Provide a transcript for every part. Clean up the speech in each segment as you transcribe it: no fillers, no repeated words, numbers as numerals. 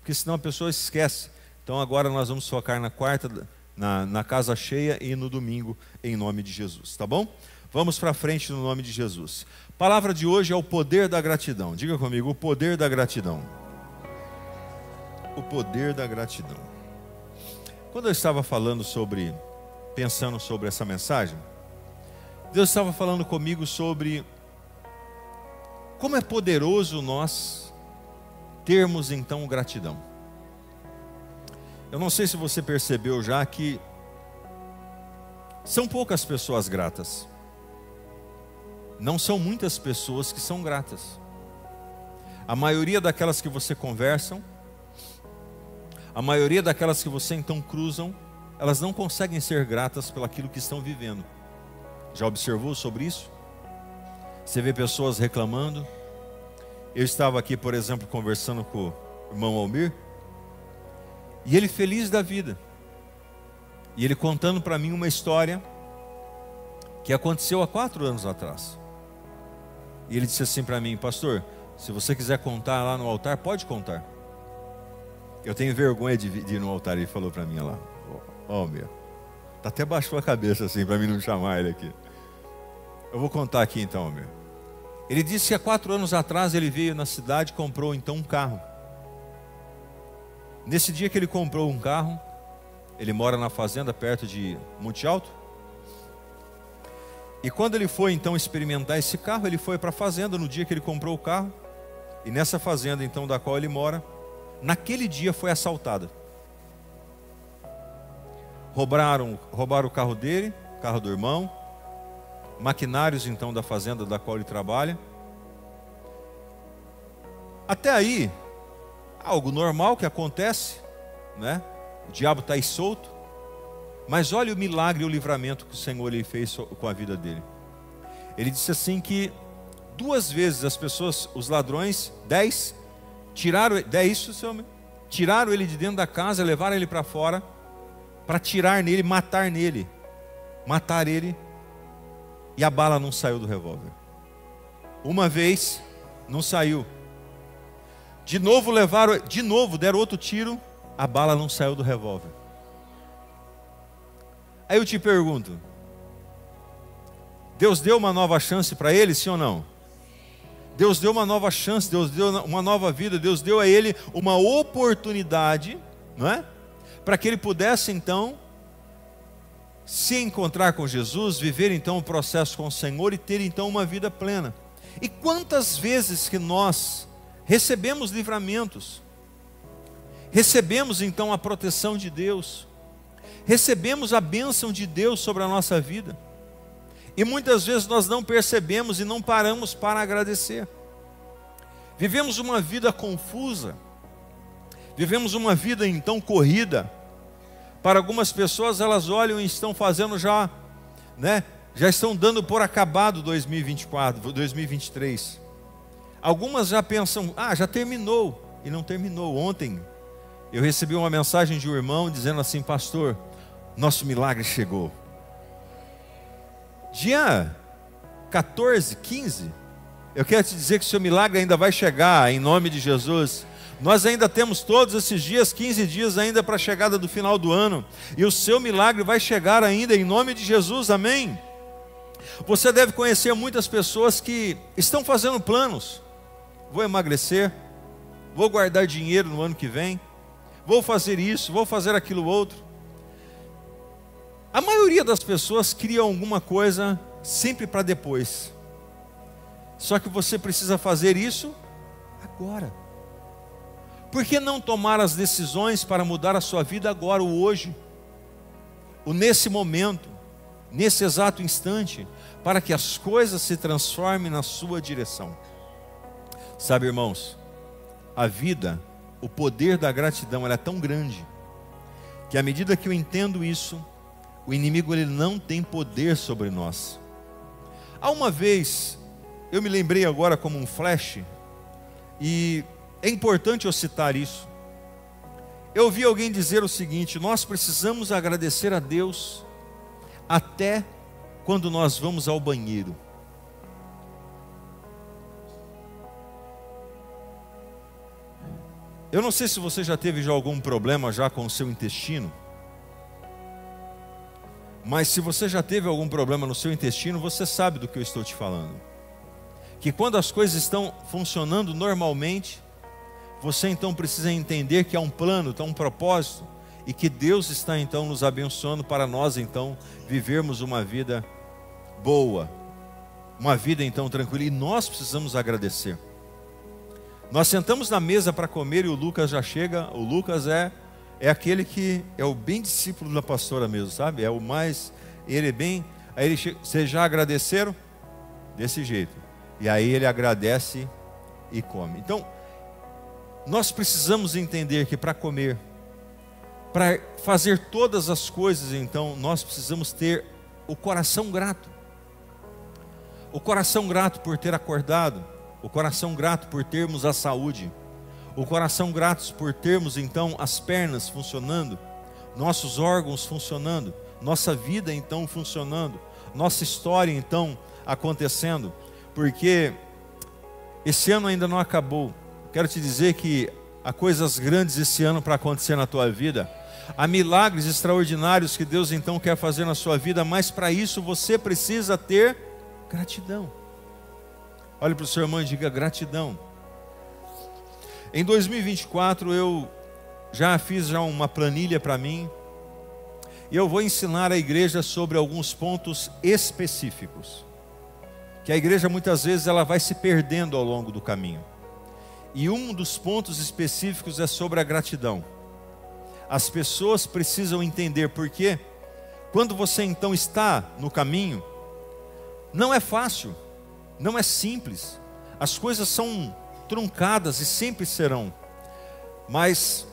porque senão a pessoa esquece. Então agora nós vamos focar na quarta, na casa cheia, e no domingo, em nome de Jesus, tá bom? Vamos para frente no nome de Jesus. A palavra de hoje é o poder da gratidão. Diga comigo, o poder da gratidão. O poder da gratidão. Quando eu estava pensando sobre essa mensagem, Deus estava falando comigo sobre como é poderoso nós termos então gratidão. Eu não sei se você percebeu já que são poucas pessoas gratas. Não são muitas pessoas que são gratas. A maioria daquelas que você conversam, a maioria daquelas que você então cruzam, elas não conseguem ser gratas pelo aquilo que estão vivendo. Já observou sobre isso? Você vê pessoas reclamando. Eu estava aqui, por exemplo, conversando com o irmão Almir, e ele feliz da vida, e ele contando para mim uma história que aconteceu há 4 anos atrás. E ele disse assim para mim: pastor, se você quiser contar lá no altar, pode contar. Eu tenho vergonha de ir no altar. Ele falou para mim lá: ó, meu, tá até baixou a cabeça assim para mim não chamar ele aqui. Eu vou contar aqui então, meu. Ele disse que há 4 anos atrás ele veio na cidade e comprou então um carro. Nesse dia que ele comprou um carro, ele mora na fazenda perto de Monte Alto. E quando ele foi então experimentar esse carro, ele foi para a fazenda no dia que ele comprou o carro. E nessa fazenda então da qual ele mora, naquele dia foi assaltada. Roubaram o carro dele, carro do irmão, maquinários então da fazenda da qual ele trabalha. Até aí, algo normal que acontece, né? O diabo está aí solto. Mas olha o milagre e o livramento que o Senhor ele fez com a vida dele. Ele disse assim que 2 vezes as pessoas, os ladrões, 10, tiraram ele de dentro da casa, levaram ele para fora, para tirar nele, matar ele, e a bala não saiu do revólver. Uma vez, não saiu. De novo deram outro tiro, a bala não saiu do revólver. Aí eu te pergunto, Deus deu uma nova chance para ele, sim ou não? Deus deu uma nova chance, Deus deu uma nova vida, Deus deu a ele uma oportunidade, não é? Para que ele pudesse então se encontrar com Jesus, viver então o processo com o Senhor e ter então uma vida plena. E quantas vezes que nós recebemos livramentos, recebemos então a proteção de Deus, recebemos a bênção de Deus sobre a nossa vida, e muitas vezes nós não percebemos e não paramos para agradecer. Vivemos uma vida confusa, vivemos uma vida então corrida. Para algumas pessoas, elas olham e estão fazendo já estão dando por acabado 2024, 2023. Algumas já pensam, já terminou, e não terminou. Ontem eu recebi uma mensagem de um irmão dizendo assim: pastor, nosso milagre chegou. Dia 14, 15, eu quero te dizer que o seu milagre ainda vai chegar, em nome de Jesus. Nós ainda temos todos esses dias, 15 dias ainda para a chegada do final do ano, e o seu milagre vai chegar ainda, em nome de Jesus, amém? Você deve conhecer muitas pessoas que estão fazendo planos: vou emagrecer, vou guardar dinheiro no ano que vem, vou fazer isso, vou fazer aquilo outro. A maioria das pessoas cria alguma coisa sempre para depois. Só que você precisa fazer isso agora. Por que não tomar as decisões para mudar a sua vida agora, o hoje, o nesse momento, nesse exato instante, para que as coisas se transformem na sua direção? Sabe, irmãos, a vida, o poder da gratidão, ela é tão grande, que à medida que eu entendo isso, o inimigo ele não tem poder sobre nós. Há uma vez, eu me lembrei agora como um flash, e é importante eu citar isso. Eu ouvi alguém dizer o seguinte: nós precisamos agradecer a Deus até quando nós vamos ao banheiro. Eu não sei se você já teve algum problema já com o seu intestino, mas se você já teve algum problema no seu intestino, você sabe do que eu estou te falando. Que quando as coisas estão funcionando normalmente, você então precisa entender que há um plano, há um propósito, e que Deus está então nos abençoando para nós então vivermos uma vida boa, uma vida então tranquila, e nós precisamos agradecer. Nós sentamos na mesa para comer e o Lucas já chega. O Lucas é aquele que é o bem discípulo da pastora mesmo, sabe? É o mais, ele é bem, aí ele chega, vocês já agradeceram? Desse jeito. E aí ele agradece e come. Então, nós precisamos entender que para comer, para fazer todas as coisas, então, nós precisamos ter o coração grato. O coração grato por ter acordado, o coração grato por termos a saúde, o coração grato por termos então as pernas funcionando, nossos órgãos funcionando, nossa vida então funcionando, nossa história então acontecendo, porque esse ano ainda não acabou. Quero te dizer que há coisas grandes esse ano para acontecer na tua vida, há milagres extraordinários que Deus então quer fazer na sua vida, mas para isso você precisa ter gratidão. Olhe para o seu irmão e diga gratidão. Em 2024 eu fiz uma planilha para mim, e eu vou ensinar a igreja sobre alguns pontos específicos, que a igreja muitas vezes ela vai se perdendo ao longo do caminho. E um dos pontos específicos é sobre a gratidão. As pessoas precisam entender, porque quando você então está no caminho, não é fácil, não é simples, as coisas são truncadas e sempre serão, mas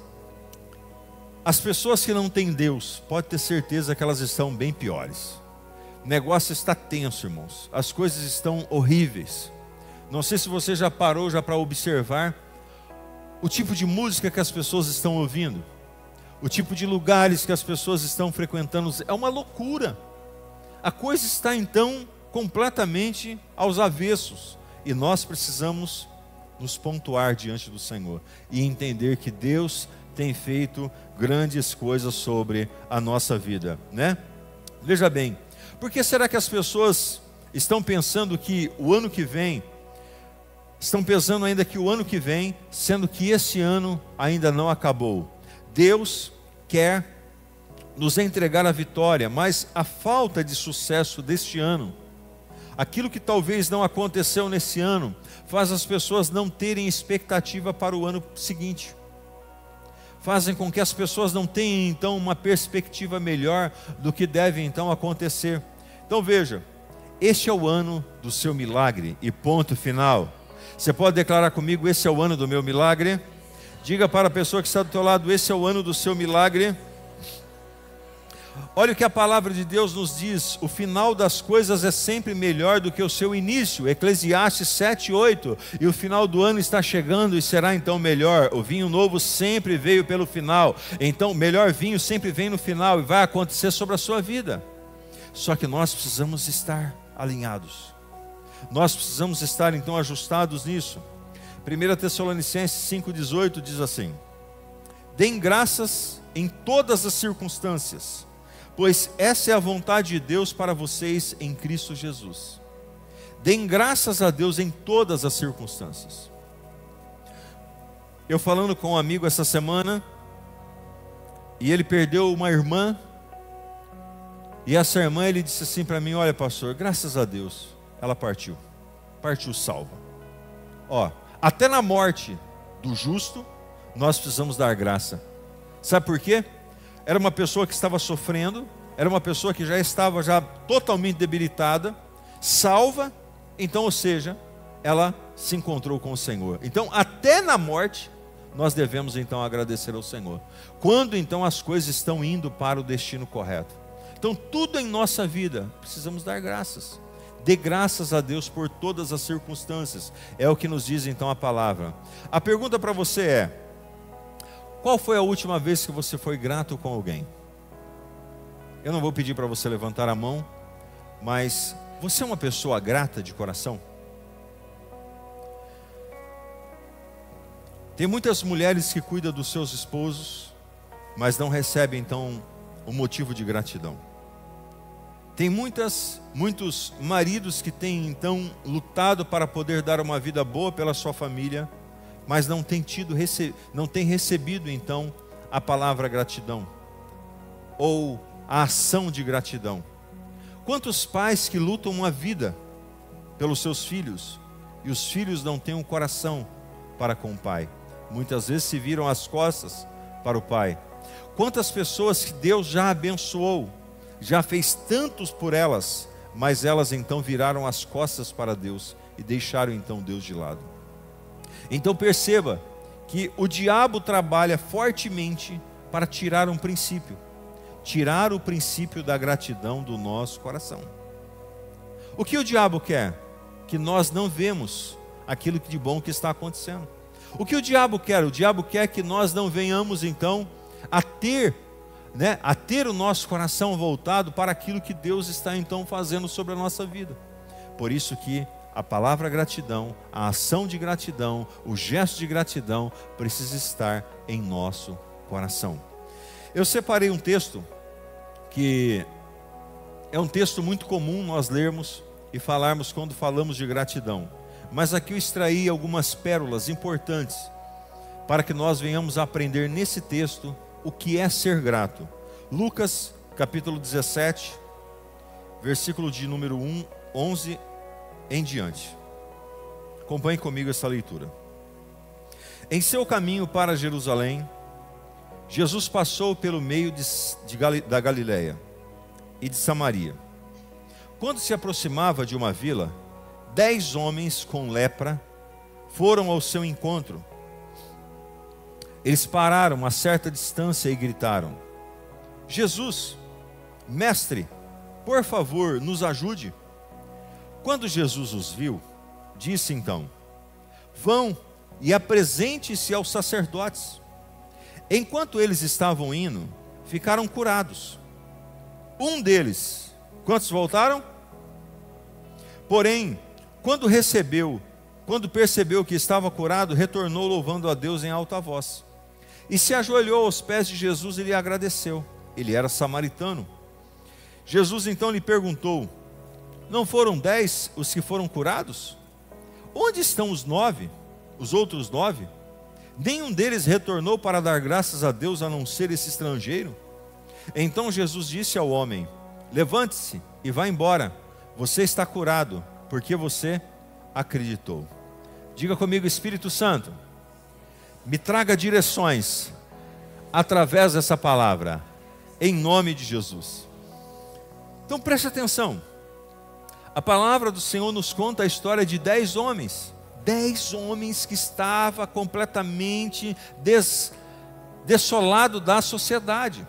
as pessoas que não têm Deus, pode ter certeza que elas estão bem piores. O negócio está tenso, irmãos, as coisas estão horríveis. Não sei se você já parou para observar o tipo de música que as pessoas estão ouvindo, o tipo de lugares que as pessoas estão frequentando, é uma loucura. A coisa está então completamente aos avessos, e nós precisamos nos pontuar diante do Senhor e entender que Deus tem feito grandes coisas sobre a nossa vida, né? Veja bem, por que será que as pessoas estão pensando que o ano que vem, estão pensando ainda que o ano que vem, sendo que esse ano ainda não acabou? Deus quer nos entregar a vitória, mas a falta de sucesso deste ano, aquilo que talvez não aconteceu nesse ano, faz as pessoas não terem expectativa para o ano seguinte, fazem com que as pessoas não tenham então uma perspectiva melhor do que deve então acontecer. Então veja, este é o ano do seu milagre, e ponto final. Você pode declarar comigo: esse é o ano do meu milagre? Diga para a pessoa que está do teu lado: esse é o ano do seu milagre. Olha o que a palavra de Deus nos diz: o final das coisas é sempre melhor do que o seu início. Eclesiastes 7:8. E o final do ano está chegando e será então melhor. O vinho novo sempre veio pelo final, então o melhor vinho sempre vem no final, e vai acontecer sobre a sua vida. Só que nós precisamos estar alinhados, nós precisamos estar então ajustados nisso. 1 Tessalonicenses 5:18 diz assim: deem graças em todas as circunstâncias, pois essa é a vontade de Deus para vocês em Cristo Jesus. Deem graças a Deus em todas as circunstâncias. Eu falando com um amigo essa semana, e ele perdeu uma irmã, e essa irmã, ele disse assim para mim: olha, pastor, graças a Deus, ela partiu salva. Ó, até na morte do justo, nós precisamos dar graça. Sabe por quê? Era uma pessoa que estava sofrendo, era uma pessoa que já estava totalmente debilitada, salva, então, ou seja, ela se encontrou com o Senhor. Então, até na morte, nós devemos então agradecer ao Senhor, quando então as coisas estão indo para o destino correto. Então, tudo em nossa vida, precisamos dar graças. Dê graças a Deus por todas as circunstâncias, é o que nos diz então a palavra. A pergunta para você é: qual foi a última vez que você foi grato com alguém? Eu não vou pedir para você levantar a mão, mas você é uma pessoa grata de coração? Tem muitas mulheres que cuidam dos seus esposos, mas não recebem então o motivo de gratidão. Tem muitos maridos que têm então lutado para poder dar uma vida boa pela sua família, mas não têm recebido então a palavra gratidão, ou a ação de gratidão. Quantos pais que lutam uma vida pelos seus filhos, e os filhos não têm um coração para com o pai, muitas vezes se viram as costas para o pai. Quantas pessoas que Deus já abençoou, já fez tantos por elas, mas elas então viraram as costas para Deus e deixaram então Deus de lado. Então perceba que o diabo trabalha fortemente para tirar um princípio, tirar o princípio da gratidão do nosso coração. O que o diabo quer? Que nós não vemos aquilo de bom que está acontecendo. O que o diabo quer? O diabo quer que nós não venhamos então a ter o nosso coração voltado para aquilo que Deus está então fazendo sobre a nossa vida. Por isso que a palavra gratidão, a ação de gratidão, o gesto de gratidão precisa estar em nosso coração. Eu separei um texto que é um texto muito comum nós lermos e falarmos quando falamos de gratidão, mas aqui eu extraí algumas pérolas importantes para que nós venhamos a aprender nesse texto o que é ser grato. Lucas capítulo 17, versículo de número 11 em diante. Acompanhe comigo essa leitura. Em seu caminho para Jerusalém, Jesus passou pelo meio da Galileia e de Samaria. Quando se aproximava de uma vila, 10 homens com lepra foram ao seu encontro. Eles pararam a certa distância e gritaram: Jesus, mestre, por favor, nos ajude. Quando Jesus os viu, disse então: vão e apresente-se aos sacerdotes. Enquanto eles estavam indo, ficaram curados. Um deles, quantos voltaram? Porém, quando percebeu que estava curado, retornou louvando a Deus em alta voz. E se ajoelhou aos pés de Jesus e lhe agradeceu. Ele era samaritano. Jesus então lhe perguntou: não foram 10 os que foram curados? Onde estão os outros 9? Nenhum deles retornou para dar graças a Deus, a não ser esse estrangeiro? Então Jesus disse ao homem: levante-se e vá embora, você está curado, porque você acreditou. Diga comigo: Espírito Santo, me traga direções através dessa palavra, em nome de Jesus. Então preste atenção, a palavra do Senhor nos conta a história de 10 homens. 10 homens que estavam completamente desolados da sociedade.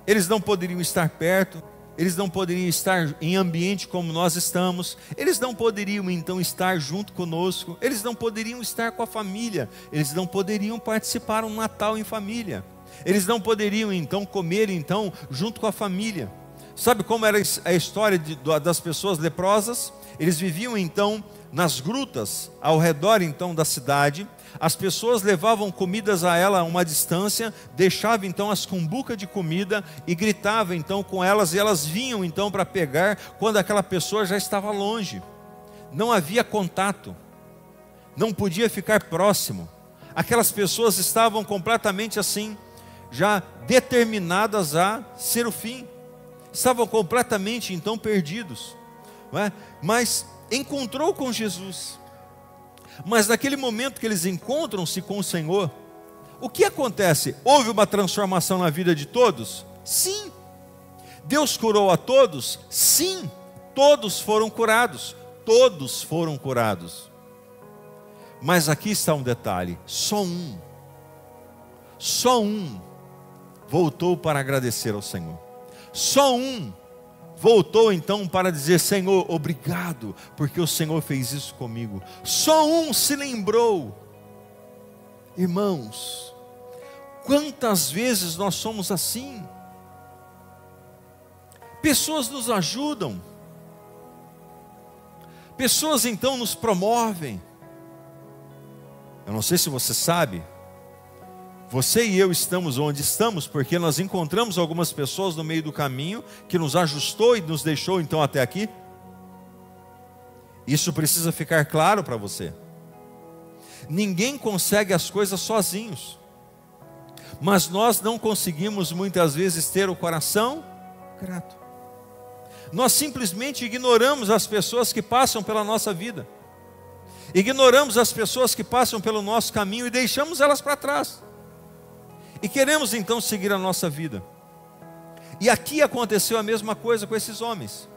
Eles não poderiam estar perto, eles não poderiam estar em ambiente como nós estamos, eles não poderiam então estar junto conosco, eles não poderiam estar com a família, eles não poderiam participar um Natal em família, eles não poderiam então comer então junto com a família. Sabe como era a história das pessoas leprosas? Eles viviam então nas grutas ao redor então da cidade. As pessoas levavam comidas a ela a uma distância, deixavam então as cumbucas de comida e gritavam então com elas, e elas vinham então para pegar quando aquela pessoa já estava longe. Não havia contato, não podia ficar próximo. Aquelas pessoas estavam completamente assim, já determinadas a ser o fim. Estavam completamente então perdidos, não é? Mas encontrou com Jesus. Mas naquele momento que eles encontram-se com o Senhor, o que acontece? Houve uma transformação na vida de todos? Sim. Deus curou a todos? Sim. Todos foram curados. Todos foram curados. Mas aqui está um detalhe: só um voltou para agradecer ao Senhor. Só um voltou então para dizer: Senhor, obrigado, porque o Senhor fez isso comigo. Só um se lembrou. Irmãos, quantas vezes nós somos assim? Pessoas nos ajudam, pessoas então nos promovem. Eu não sei se você sabe, Você e eu estamos onde estamos porque nós encontramos algumas pessoas no meio do caminho que nos ajustou e nos deixou então até aqui. Isso precisa ficar claro para você. Ninguém consegue as coisas sozinhos, mas nós não conseguimos muitas vezes ter o coração grato. Nós simplesmente ignoramos as pessoas que passam pela nossa vida, ignoramos as pessoas que passam pelo nosso caminho e deixamos elas para trás. E queremos então seguir a nossa vida. E aqui aconteceu a mesma coisa com esses homens.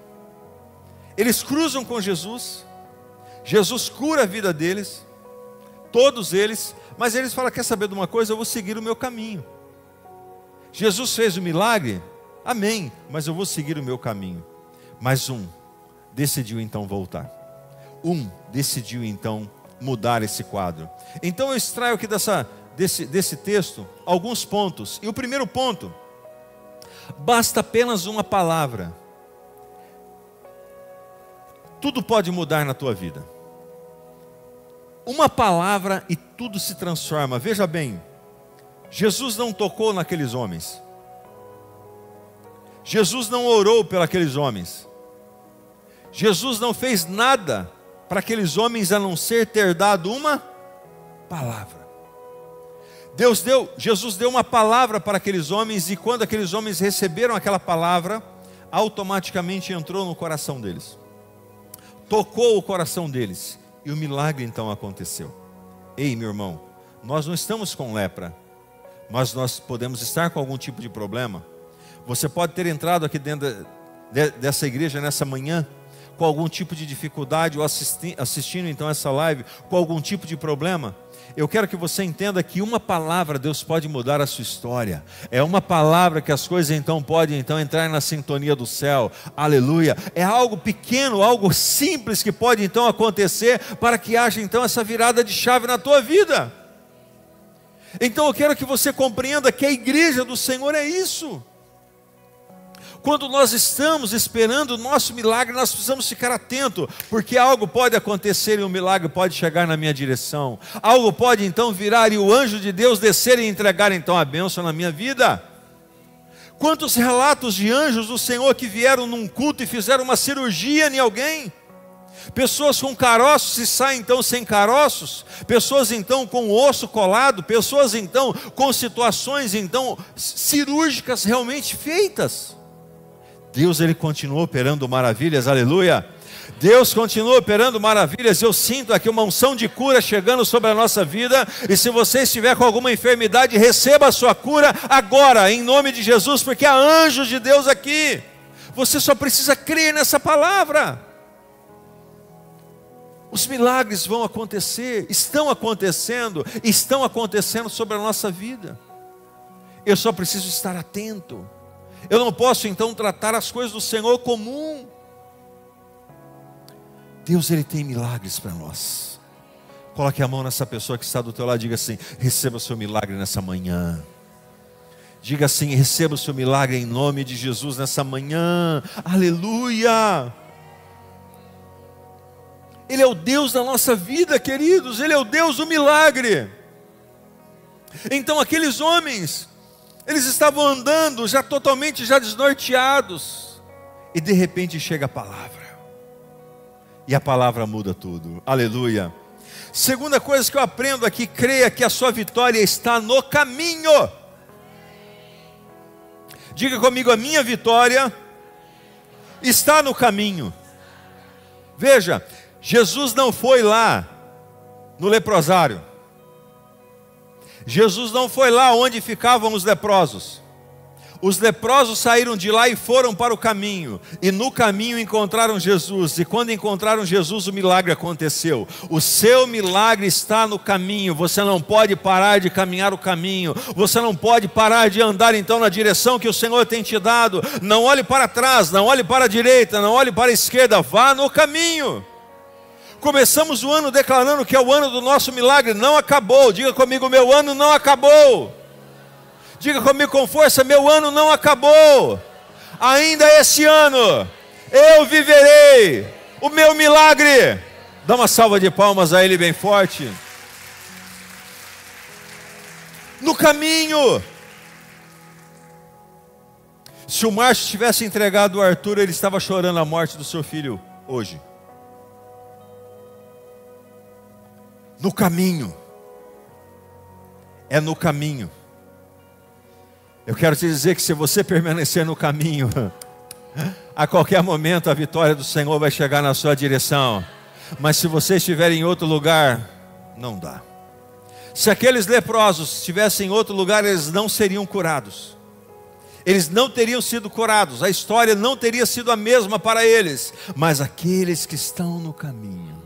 Eles cruzam com Jesus, Jesus cura a vida deles, todos eles, mas eles falam: quer saber de uma coisa? Eu vou seguir o meu caminho. Jesus fez o milagre, amém, mas eu vou seguir o meu caminho. Mas um decidiu então voltar. Um decidiu então mudar esse quadro. Então eu extraio aqui desse texto alguns pontos. E o primeiro ponto: basta apenas uma palavra, tudo pode mudar na tua vida. Uma palavra e tudo se transforma. Veja bem, Jesus não tocou naqueles homens, Jesus não orou pelos homens, Jesus não fez nada para aqueles homens a não ser ter dado uma palavra. Jesus deu uma palavra para aqueles homens, e quando aqueles homens receberam aquela palavra, automaticamente entrou no coração deles, tocou o coração deles, e o milagre então aconteceu. Ei, meu irmão, nós não estamos com lepra, mas nós podemos estar com algum tipo de problema. Você pode ter entrado aqui dentro dessa igreja nessa manhã com algum tipo de dificuldade, ou assistindo então essa live com algum tipo de problema. Eu quero que você entenda que uma palavra Deus pode mudar a sua história. É uma palavra que as coisas então podem entrar na sintonia do céu. Aleluia. É algo pequeno, algo simples que pode então acontecer para que haja então essa virada de chave na tua vida. Então eu quero que você compreenda que a igreja do Senhor é isso. Quando nós estamos esperando o nosso milagre, nós precisamos ficar atento, porque algo pode acontecer e um milagre pode chegar na minha direção. Algo pode então virar e o anjo de Deus descer e entregar então a bênção na minha vida. Quantos relatos de anjos do Senhor que vieram num culto e fizeram uma cirurgia em alguém? Pessoas com caroços e saem então sem caroços, pessoas então com osso colado, pessoas então com situações então cirúrgicas realmente feitas. Deus, Ele continua operando maravilhas, aleluia. Deus continua operando maravilhas. Eu sinto aqui uma unção de cura chegando sobre a nossa vida. E se você estiver com alguma enfermidade, receba a sua cura agora, em nome de Jesus, porque há anjos de Deus aqui. Você só precisa crer nessa palavra. Os milagres vão acontecer, estão acontecendo sobre a nossa vida. Eu só preciso estar atento. Eu não posso então tratar as coisas do Senhor comum. Deus, Ele tem milagres para nós. Coloque a mão nessa pessoa que está do teu lado e diga assim: receba o seu milagre nessa manhã. Diga assim: receba o seu milagre em nome de Jesus nessa manhã. Aleluia. Ele é o Deus da nossa vida, queridos. Ele é o Deus do milagre. Então aqueles homens, eles estavam andando já totalmente desnorteados, e de repente chega a palavra, e a palavra muda tudo. Aleluia. Segunda coisa que eu aprendo aqui: creia que a sua vitória está no caminho. Diga comigo: a minha vitória está no caminho. Veja, Jesus não foi lá no leprosário, Jesus não foi lá onde ficavam os leprosos. Os leprosos saíram de lá e foram para o caminho, e no caminho encontraram Jesus, e quando encontraram Jesus, o milagre aconteceu. O seu milagre está no caminho. Você não pode parar de caminhar o caminho, você não pode parar de andar então na direção que o Senhor tem te dado. Não olhe para trás, não olhe para a direita, não olhe para a esquerda, vá no caminho. Começamos o ano declarando que é o ano do nosso milagre. Não acabou. Diga comigo: meu ano não acabou. Diga comigo com força: meu ano não acabou. Ainda esse ano eu viverei o meu milagre. Dá uma salva de palmas a Ele bem forte. No caminho. Se o Márcio tivesse entregado o Arthur, ele estava chorando a morte do seu filho hoje. No caminho. É no caminho. Eu quero te dizer que se você permanecer no caminho, a qualquer momento a vitória do Senhor vai chegar na sua direção. Mas se você estiver em outro lugar, não dá. Se aqueles leprosos estivessem em outro lugar, eles não seriam curados. Eles não teriam sido curados. A história não teria sido a mesma para eles. Mas aqueles que estão no caminho.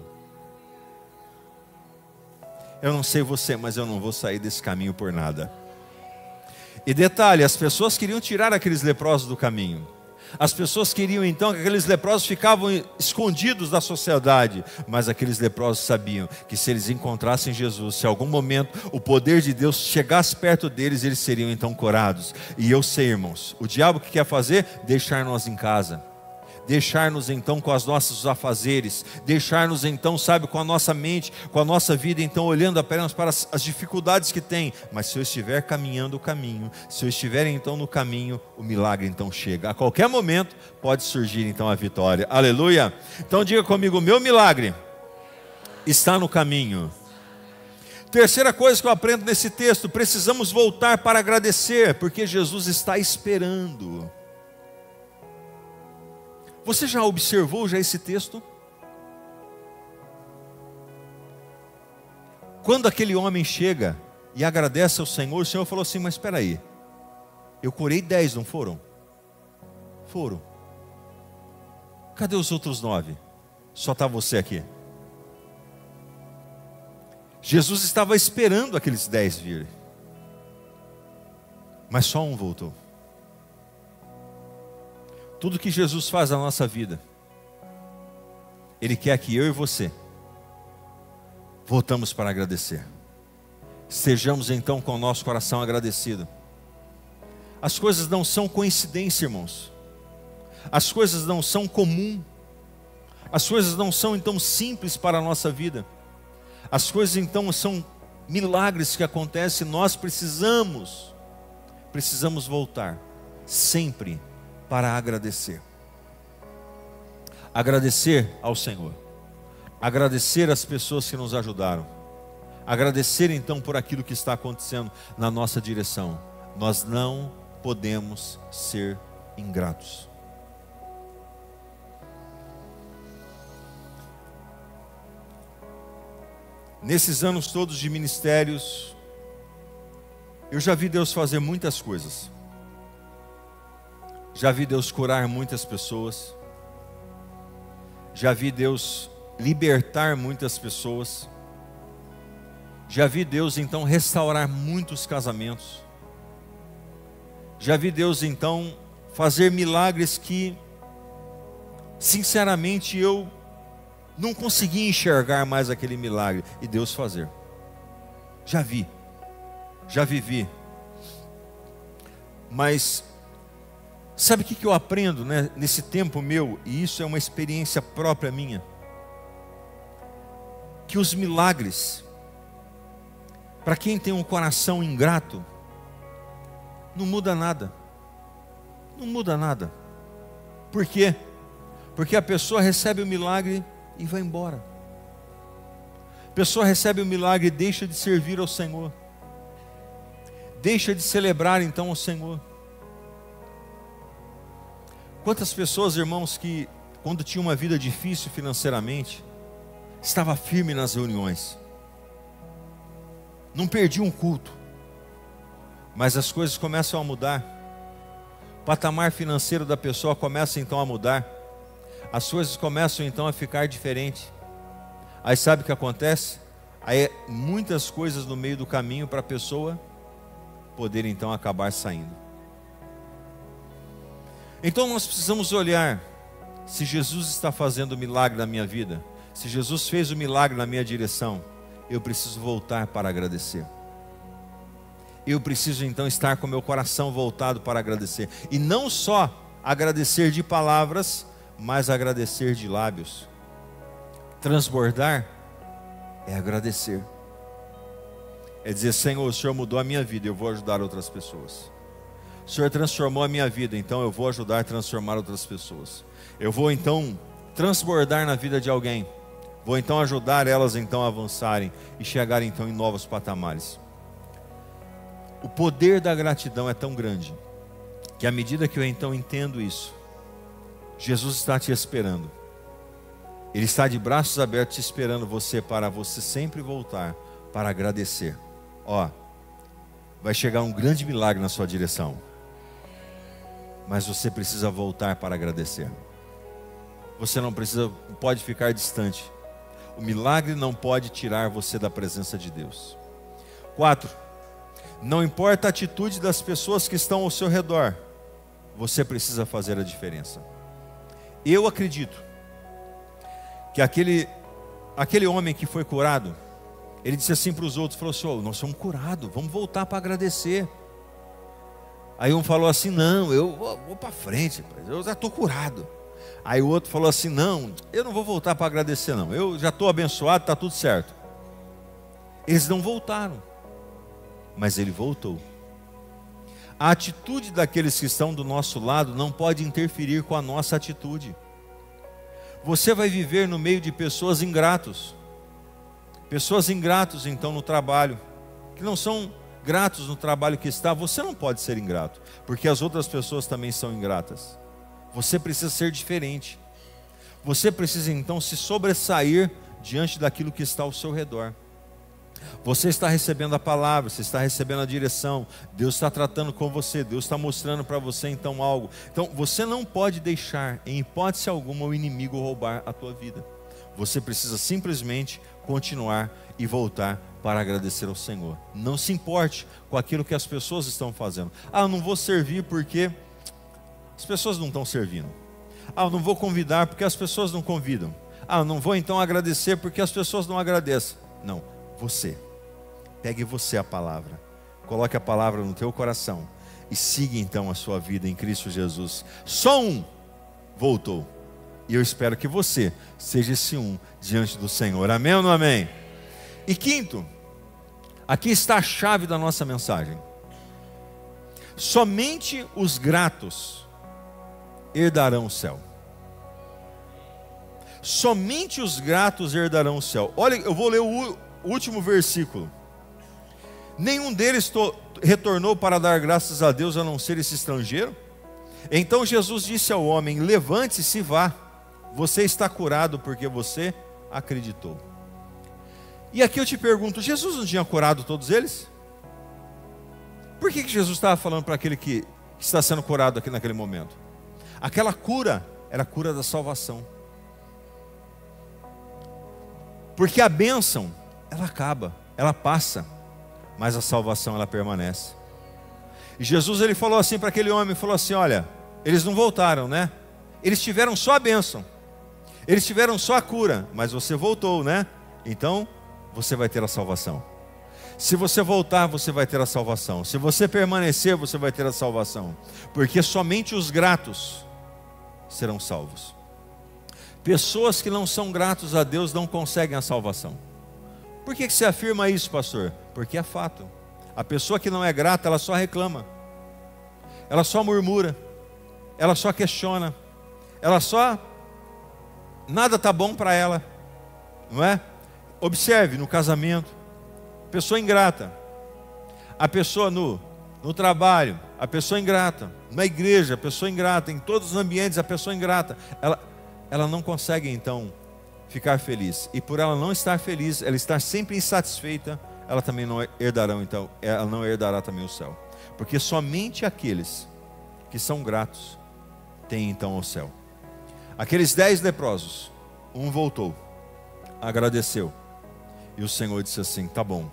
Eu não sei você, mas eu não vou sair desse caminho por nada. E detalhe, as pessoas queriam tirar aqueles leprosos do caminho. As pessoas queriam então que aqueles leprosos ficavam escondidos da sociedade. Mas aqueles leprosos sabiam que se eles encontrassem Jesus, se em algum momento o poder de Deus chegasse perto deles, eles seriam então curados. E eu sei, irmãos, o diabo que quer fazer? Deixar nós em casa. Deixar-nos então com os nossos afazeres, deixar-nos então, sabe, com a nossa mente, com a nossa vida, então olhando apenas para as dificuldades que tem. Mas se eu estiver caminhando o caminho, se eu estiver então no caminho, o milagre então chega. A qualquer momento pode surgir então a vitória. Aleluia! Então diga comigo, o meu milagre está no caminho. Terceira coisa que eu aprendo nesse texto, precisamos voltar para agradecer, porque Jesus está esperando. Você já observou esse texto? Quando aquele homem chega e agradece ao Senhor, o Senhor falou assim, mas espera aí, eu curei 10, não foram? Foram. Cadê os outros 9? Só está você aqui. Jesus estava esperando aqueles 10 virem, mas só um voltou. Tudo que Jesus faz na nossa vida, Ele quer que eu e você voltamos para agradecer. Sejamos então com o nosso coração agradecido. As coisas não são coincidência, irmãos. As coisas não são comum. As coisas não são então simples para a nossa vida. As coisas então são milagres que acontecem. Nós precisamos voltar sempre para agradecer. Agradecer ao Senhor. Agradecer às pessoas que nos ajudaram. Agradecer então por aquilo que está acontecendo na nossa direção. Nós não podemos ser ingratos. Nesses anos todos de ministérios, eu já vi Deus fazer muitas coisas. Já vi Deus curar muitas pessoas. Já vi Deus libertar muitas pessoas. Já vi Deus então restaurar muitos casamentos. Já vi Deus então fazer milagres que, sinceramente, eu não consegui enxergar mais aquele milagre. E Deus fazer. Já vi. Já vivi. Mas sabe o que eu aprendo, né, nesse tempo meu? E isso é uma experiência própria minha. Que os milagres, para quem tem um coração ingrato, não muda nada. Não muda nada. Por quê? Porque a pessoa recebe o milagre e vai embora. A pessoa recebe o milagre e deixa de servir ao Senhor. Deixa de celebrar então ao Senhor. Quantas pessoas, irmãos, que quando tinha uma vida difícil financeiramente, estava firme nas reuniões, não perdia um culto, mas as coisas começam a mudar, o patamar financeiro da pessoa começa então a mudar, as coisas começam então a ficar diferentes. Aí sabe o que acontece? Aí muitas coisas no meio do caminho para a pessoa poder então acabar saindo. Então nós precisamos olhar se Jesus está fazendo milagre na minha vida. Se Jesus fez o milagre na minha direção, eu preciso voltar para agradecer. Eu preciso então estar com meu coração voltado para agradecer. E não só agradecer de palavras, mas agradecer de lábios. Transbordar é agradecer. É dizer: Senhor, o Senhor mudou a minha vida, eu vou ajudar outras pessoas. O Senhor transformou a minha vida, então eu vou ajudar a transformar outras pessoas. Eu vou então transbordar na vida de alguém. Vou então ajudar elas então a avançarem e chegarem então em novos patamares. O poder da gratidão é tão grande que à medida que eu então entendo isso, Jesus está te esperando. Ele está de braços abertos te esperando você, para você sempre voltar para agradecer. Ó, vai chegar um grande milagre na sua direção, mas você precisa voltar para agradecer. Você não pode ficar distante. O milagre não pode tirar você da presença de Deus. 4. Não importa a atitude das pessoas que estão ao seu redor, você precisa fazer a diferença. Eu acredito que aquele homem que foi curado, ele disse assim para os outros, falou assim: nós somos curados, vamos voltar para agradecer. Aí um falou assim: não, eu vou para frente, eu já estou curado. Aí o outro falou assim: não, eu não vou voltar para agradecer não, eu já estou abençoado, está tudo certo. Eles não voltaram, mas ele voltou. A atitude daqueles que estão do nosso lado não pode interferir com a nossa atitude. Você vai viver no meio de pessoas ingratos. Pessoas ingratos então no trabalho, que não são gratos no trabalho que está. Você não pode ser ingrato, porque as outras pessoas também são ingratas. Você precisa ser diferente. Você precisa então se sobressair diante daquilo que está ao seu redor. Você está recebendo a palavra, você está recebendo a direção, Deus está tratando com você, Deus está mostrando para você então algo. Então você não pode deixar em hipótese alguma o inimigo roubar a tua vida. Você precisa simplesmente continuar e voltar para agradecer ao Senhor. Não se importe com aquilo que as pessoas estão fazendo. Eu não vou servir porque as pessoas não estão servindo. Eu não vou convidar porque as pessoas não convidam. Eu não vou então agradecer porque as pessoas não agradecem. Não, você. Pegue você a palavra. Coloque a palavra no teu coração e siga então a sua vida em Cristo Jesus. Só um voltou. E eu espero que você seja esse um diante do Senhor. Amém ou não amém? E quinto, aqui está a chave da nossa mensagem. Somente os gratos herdarão o céu. Somente os gratos herdarão o céu. Olha, eu vou ler o último versículo. Nenhum deles retornou para dar graças a Deus, a não ser esse estrangeiro. Então Jesus disse ao homem: levante-se e vá, você está curado porque você acreditou. E aqui eu te pergunto, Jesus não tinha curado todos eles? Por que Jesus estava falando para aquele que está sendo curado aqui naquele momento? Aquela cura era a cura da salvação. Porque a bênção, ela acaba, ela passa, mas a salvação ela permanece. E Jesus ele falou assim para aquele homem, falou assim: olha, eles não voltaram, né? Eles tiveram só a bênção, eles tiveram só a cura, mas você voltou, né? Então você vai ter a salvação. Se você voltar, você vai ter a salvação. Se você permanecer, você vai ter a salvação. Porque somente os gratos serão salvos. Pessoas que não são gratos a Deus não conseguem a salvação. Por que você afirma isso, pastor? Porque é fato. A pessoa que não é grata, ela só reclama, ela só murmura, ela só questiona, ela só, nada está bom para ela, não é? Observe no casamento, pessoa ingrata, a pessoa no trabalho, a pessoa ingrata, na igreja, a pessoa ingrata, em todos os ambientes, a pessoa ingrata, ela não consegue então ficar feliz, e por ela não estar feliz, ela estar sempre insatisfeita, ela também não herdará, então, ela não herdará também o céu, porque somente aqueles que são gratos têm então o céu. Aqueles 10 leprosos, um voltou, agradeceu, e o Senhor disse assim: tá bom,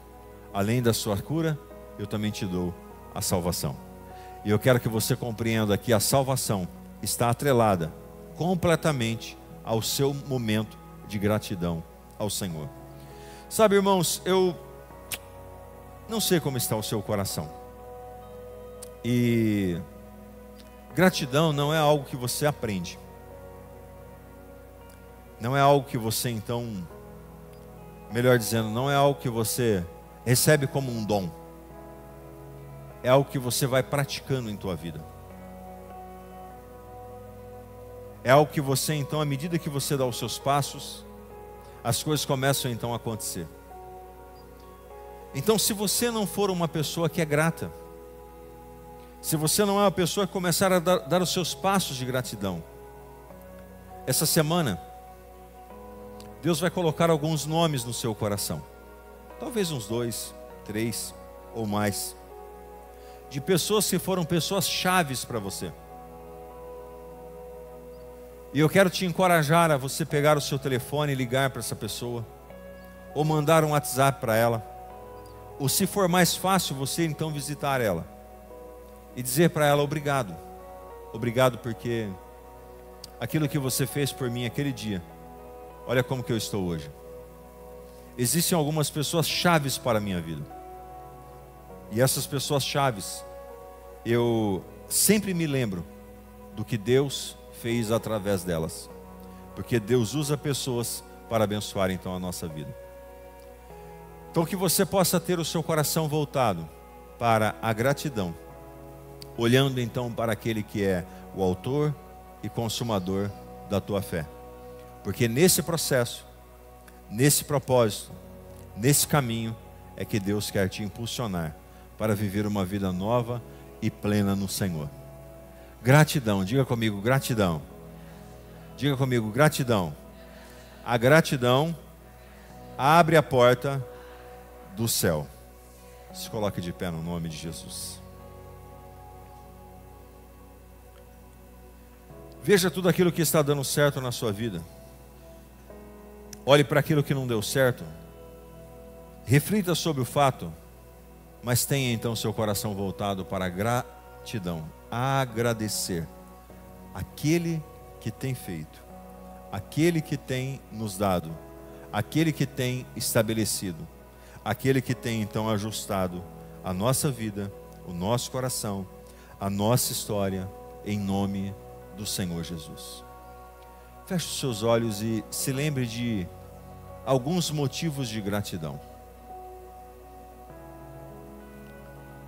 além da sua cura, eu também te dou a salvação. E eu quero que você compreenda que a salvação está atrelada completamente ao seu momento de gratidão ao Senhor. Sabe, irmãos, eu não sei como está o seu coração. E gratidão não é algo que você aprende. Não é algo que você então, melhor dizendo, não é algo que você Recebe como um dom. É algo que você vai praticando em tua vida. É algo que você então, à medida que você dá os seus passos, as coisas começam então a acontecer. Então, se você não for uma pessoa que é grata, se você não é uma pessoa que começar a dar os seus passos de gratidão, essa semana, Deus vai colocar alguns nomes no seu coração. Talvez uns 2, 3 ou mais. De pessoas que foram pessoas chaves para você. E eu quero te encorajar a você pegar o seu telefone e ligar para essa pessoa. Ou mandar um WhatsApp para ela. Ou se for mais fácil, você então visitar ela. E dizer para ela obrigado. Obrigado porque aquilo que você fez por mim aquele dia, olha como que eu estou hoje. Existem algumas pessoas chaves para a minha vida. E essas pessoas chaves, eu sempre me lembro do que Deus fez através delas. Porque Deus usa pessoas para abençoar então a nossa vida. Então que você possa ter o seu coração voltado para a gratidão. Olhando então para aquele que é o autor e consumador da tua fé. Porque nesse processo, nesse propósito, nesse caminho, é que Deus quer te impulsionar para viver uma vida nova e plena no Senhor. Gratidão, diga comigo, gratidão. Diga comigo, gratidão. A gratidão abre a porta do céu. Se coloque de pé no nome de Jesus. Veja tudo aquilo que está dando certo na sua vida. Olhe para aquilo que não deu certo. Reflita sobre o fato, mas tenha então seu coração voltado para a gratidão. Agradecer aquele que tem feito, aquele que tem nos dado, aquele que tem estabelecido, aquele que tem então ajustado a nossa vida, o nosso coração, a nossa história, em nome do Senhor Jesus. Feche os seus olhos e se lembre de alguns motivos de gratidão.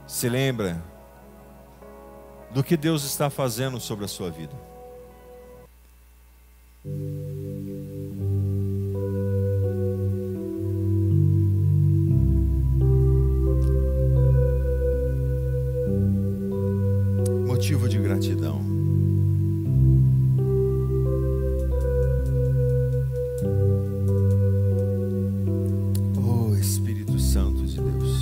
Se lembra do que Deus está fazendo sobre a sua vida. Motivo de gratidão. Oh, Espírito Santo de Deus.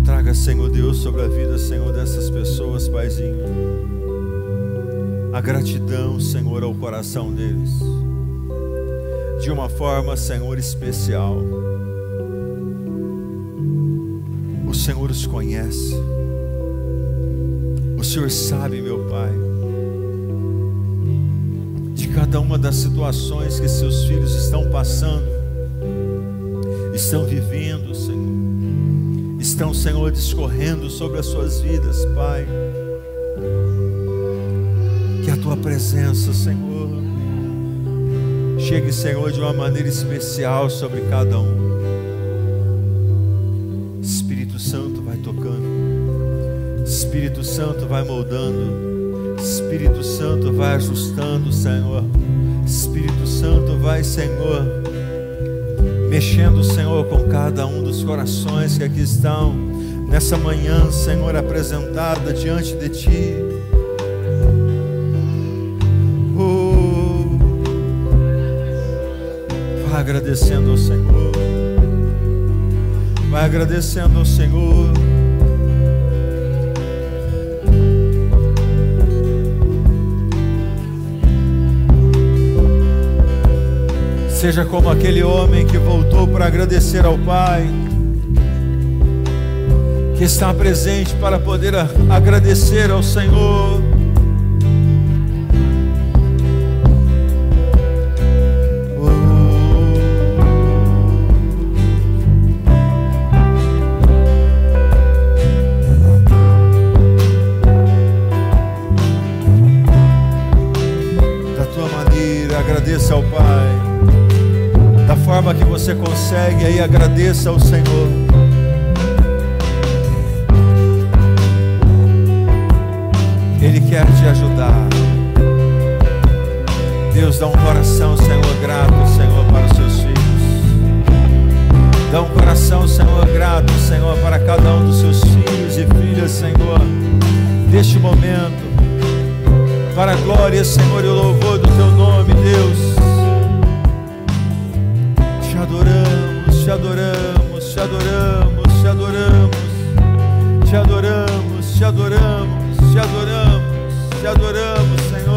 Traga, Senhor Deus, sobre a vida, Senhor, dessas pessoas, Paizinho, a gratidão, Senhor, ao coração deles, de uma forma, Senhor, especial. O Senhor os conhece, o Senhor sabe, meu Pai, de cada uma das situações que seus filhos estão passando, estão vivendo, Senhor. Estão, Senhor, discorrendo sobre as suas vidas, Pai. Que a Tua presença, Senhor, chegue, Senhor, de uma maneira especial sobre cada um. Espírito Santo vai tocando, Espírito Santo vai moldando, Espírito Santo vai ajustando, Senhor. Espírito Santo vai, Senhor, mexendo, Senhor, com cada um dos corações que aqui estão nessa manhã, Senhor, apresentada diante de Ti. Vai agradecendo ao Senhor, vai agradecendo ao Senhor. Seja como aquele homem que voltou para agradecer ao Pai, que está presente para poder agradecer ao Senhor. Da tua maneira, agradeça ao você consegue, aí agradeça ao Senhor. Ele quer te ajudar. Deus, dá um coração, Senhor, grato, Senhor, para os seus filhos. Dá um coração, Senhor, grato, Senhor, para cada um dos seus filhos e filhas, Senhor, deste momento, para a glória, Senhor, e o louvor do Teu nome, Deus. Te adoramos, te adoramos, te adoramos, te adoramos, te adoramos, te adoramos, te adoramos, te adoramos, Senhor.